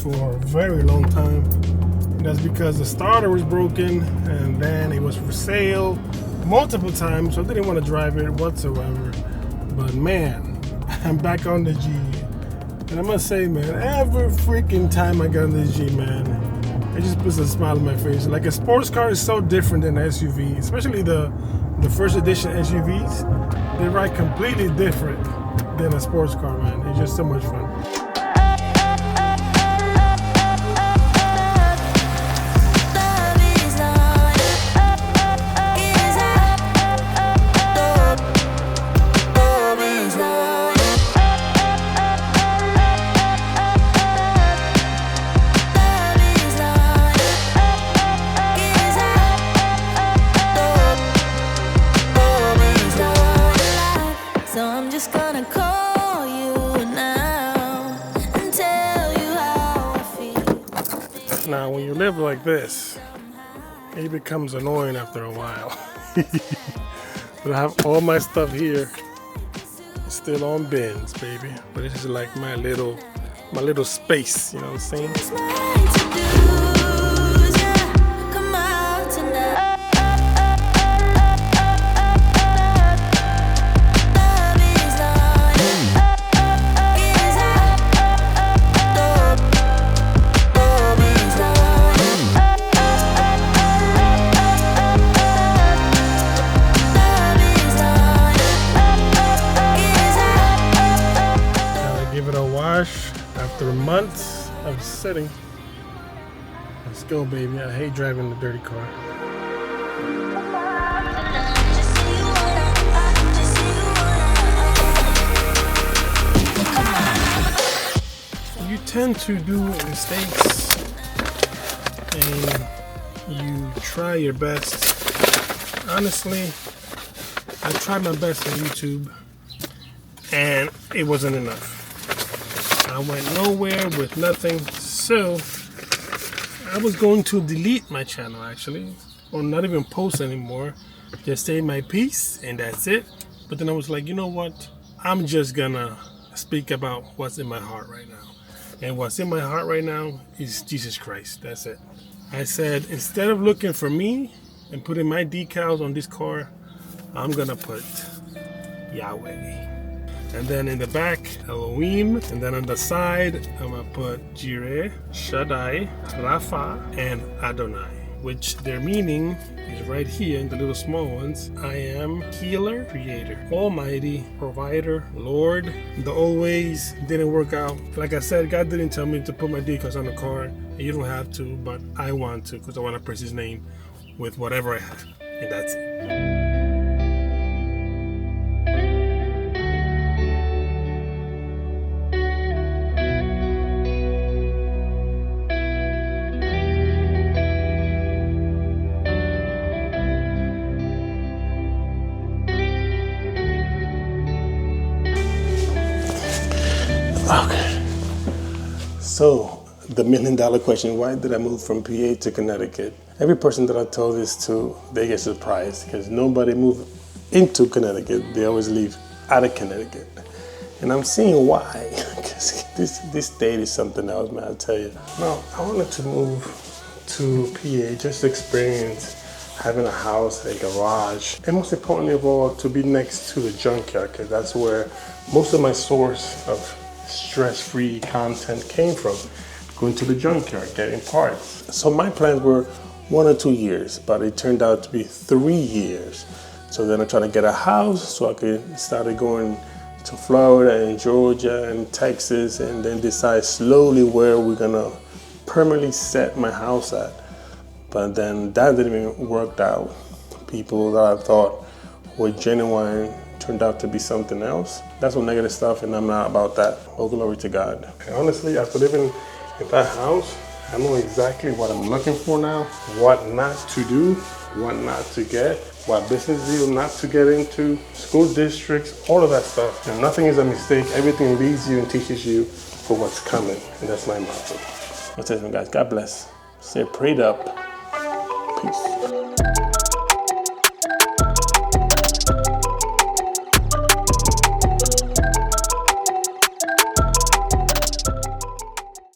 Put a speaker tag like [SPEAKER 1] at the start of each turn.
[SPEAKER 1] For a very long time. That's because the starter was broken and then it was for sale multiple times, so I didn't want to drive it whatsoever. But man, I'm back on the G, and I must say, man, every freaking time I get on the G, man, it just puts a smile on my face. Like, a sports car is so different than an SUV, especially the first edition SUVs. They ride completely different than a sports car, man. It's just so much fun. Now, when you live like this, it becomes annoying after a while. But I have all my stuff here. It's still on bins, baby. But this is like my little space, you know what I'm saying? After months of sitting. Let's go, baby. I hate driving the dirty car. You tend to do mistakes and you try your best. Honestly, I tried my best on YouTube and it wasn't enough. I went nowhere with nothing, so I was going to delete my channel, actually, or not even post anymore, just say my piece and that's it. But then I was like, you know what, I'm just gonna speak about what's in my heart right now, and what's in my heart right now is Jesus Christ. That's it. I said, instead of looking for me and putting my decals on this car, I'm gonna put Yahweh. And then in the back, Elohim. And then on the side, I'm gonna put Jireh, Shaddai, Rapha, and Adonai, which their meaning is right here in the little small ones. I am healer, creator, almighty, provider, Lord. The old ways didn't work out. Like I said, God didn't tell me to put my decals on the car. And you don't have to, but I want to, because I want to praise his name with whatever I have. And that's it. Okay, so the $1 million question, why did I move from PA to Connecticut? Every person that I told this to, they get surprised because nobody moved into Connecticut. They always leave out of Connecticut. And I'm seeing why, because this state is something else, man, I'll tell you. No, I wanted to move to PA just to experience having a house, a garage, and most importantly of all, to be next to the junkyard, because that's where most of my source of stress-free content came from, going to the junkyard, getting parts. So my plans were 1 or 2 years, but it turned out to be 3 years. So then I tried to get a house so I could start going to Florida and Georgia and Texas, and then decide slowly where we're gonna permanently set my house at. But then that didn't even work out. People that I thought were genuine turned out to be something else. That's what negative stuff, and I'm not about that. Oh, glory to God. And honestly, after living in that house, I know exactly what I'm looking for now, what not to do, what not to get, what business deal not to get into, school districts, all of that stuff. And nothing is a mistake. Everything leads you and teaches you for what's coming. And that's my motto. That's it, guys. God bless. Stay prayed up. Peace.